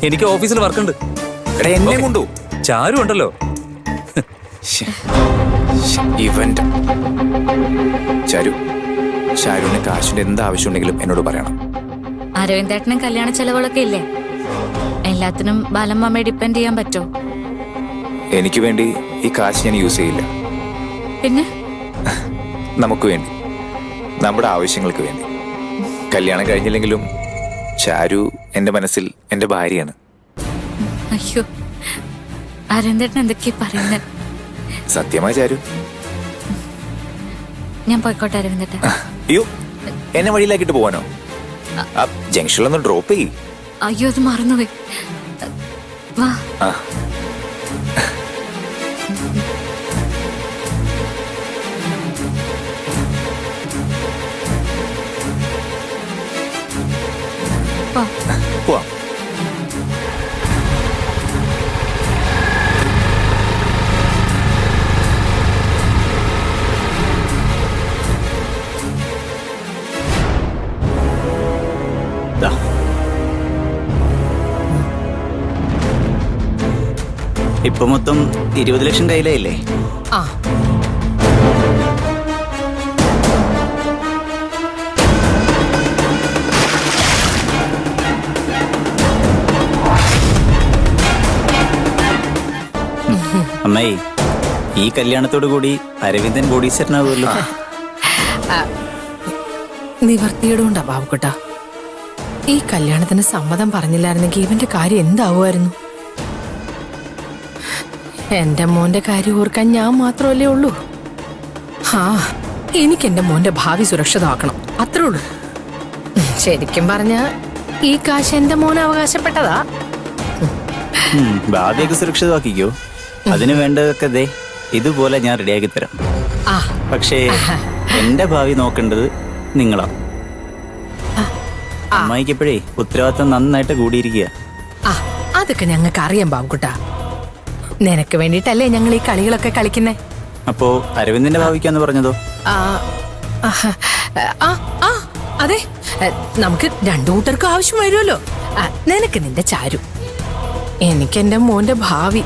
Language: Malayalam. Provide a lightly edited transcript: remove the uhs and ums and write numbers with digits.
എനിക്ക് ഓഫീസിൽ വർക്കുണ്ട്. എടാ എന്നെ കൊണ്ടു. ചാരു ഉണ്ടല്ലോ. ഇവന്റ് ചാരുവിന് കാശിന്റെ എന്ത് ആവശ്യമുണ്ടെങ്കിലും എന്നോട് പറയണം. അരവിന്ദേട്ടനും കല്യാണ ചെലവുകളൊക്കെ ഇല്ലേ? എല്ലാത്തിനും ബാലമ്മയെ ഡിപ്പെൻഡ് ചെയ്യാൻ പറ്റോ? എനിക്ക് വേണ്ടി ഈ കാശ് ഞാൻ യൂസ് ചെയ്യില്ല. പിന്നെ നമുക്ക് വേണ്ടി, നമ്മുടെ ആവശ്യങ്ങൾക്ക് വേണ്ടി. കല്യാണം കഴിഞ്ഞില്ലെങ്കിലും ചാരു എന്റെ മനസ്സിൽ എന്റെ ഭാര്യയാണ്. അയ്യോ, അരവിന്ദേട്ടൻ എന്തൊക്കെയാ പറയുന്നത്? സത്യമായി ചാരു. ഞാൻ പോയിക്കോട്ടെ അരവിന്ദേട്ടൻ. അയ്യോ, എന്നെ വഴിയിലാക്കിട്ട് പോവാനോ? ആ ജംഗ്ഷനിലൊന്ന് ഡ്രോപ്പ് ചെയ്യ്. അയ്യോ, അത് മറന്നുപോയി. വാ. പോവാം. ഇപ്പൊ മൊത്തം 20 ലക്ഷം കയ്യിലായില്ലേ? ആ അമ്മായി, ഈ കല്യാണത്തോടു കൂടി അരവിന്ദൻ കോടീശ്വരനാവുമല്ലോ. നിവർത്തിയിടുണ്ടാ ബാബുക്കുട്ട. ഈ കല്യാണത്തിന് സമ്മതം പറഞ്ഞില്ലായിരുന്നെങ്കിൽ ഇവന്റെ കാര്യം എന്താവുമായിരുന്നു? എന്റെ മോന്റെ കാര്യം ഓർക്കാൻ ഞാൻ മാത്രമല്ലേ ഉള്ളൂ. ആ, എനിക്ക് എന്റെ മോന്റെ ഭാവി സുരക്ഷിതമാക്കണം, അത്രേ ഉള്ളൂ. ശരിക്കും പറഞ്ഞ ഈ കാശ് എന്റെ മോന് അവകാശപ്പെട്ടതാ. ഭാവിയൊക്കെ സുരക്ഷിതമാക്കിക്കോ. അതിനു വേണ്ടതൊക്കെ ദേ ഇതുപോലെ ഞാൻ റെഡിയാക്കി തരാം. പക്ഷേ എന്റെ ഭാവി നോക്കേണ്ടത് നിങ്ങളാ. അമ്മായിക്ക് എപ്പോഴേ ഉത്തരവാദിത്തം നന്നായിട്ട് കൂടിയിരിക്കുക. അതൊക്കെ ഞങ്ങൾക്ക് അറിയാം ബാബുക്കുട്ട. നിനക്ക് വേണ്ടിട്ടല്ലേ ഞങ്ങൾ ഈ കളികളൊക്കെ കളിക്കുന്നേ. അപ്പോ അരവിന്ദന്റെ ഭാവിക്കാന്ന് പറഞ്ഞതോ? അതെ, നമുക്ക് രണ്ടു കൂട്ടർക്കും ആവശ്യം വരുമല്ലോ. നിനക്ക് നിന്റെ ചാരു, എനിക്ക് എന്റെ മോന്റെ ഭാവി.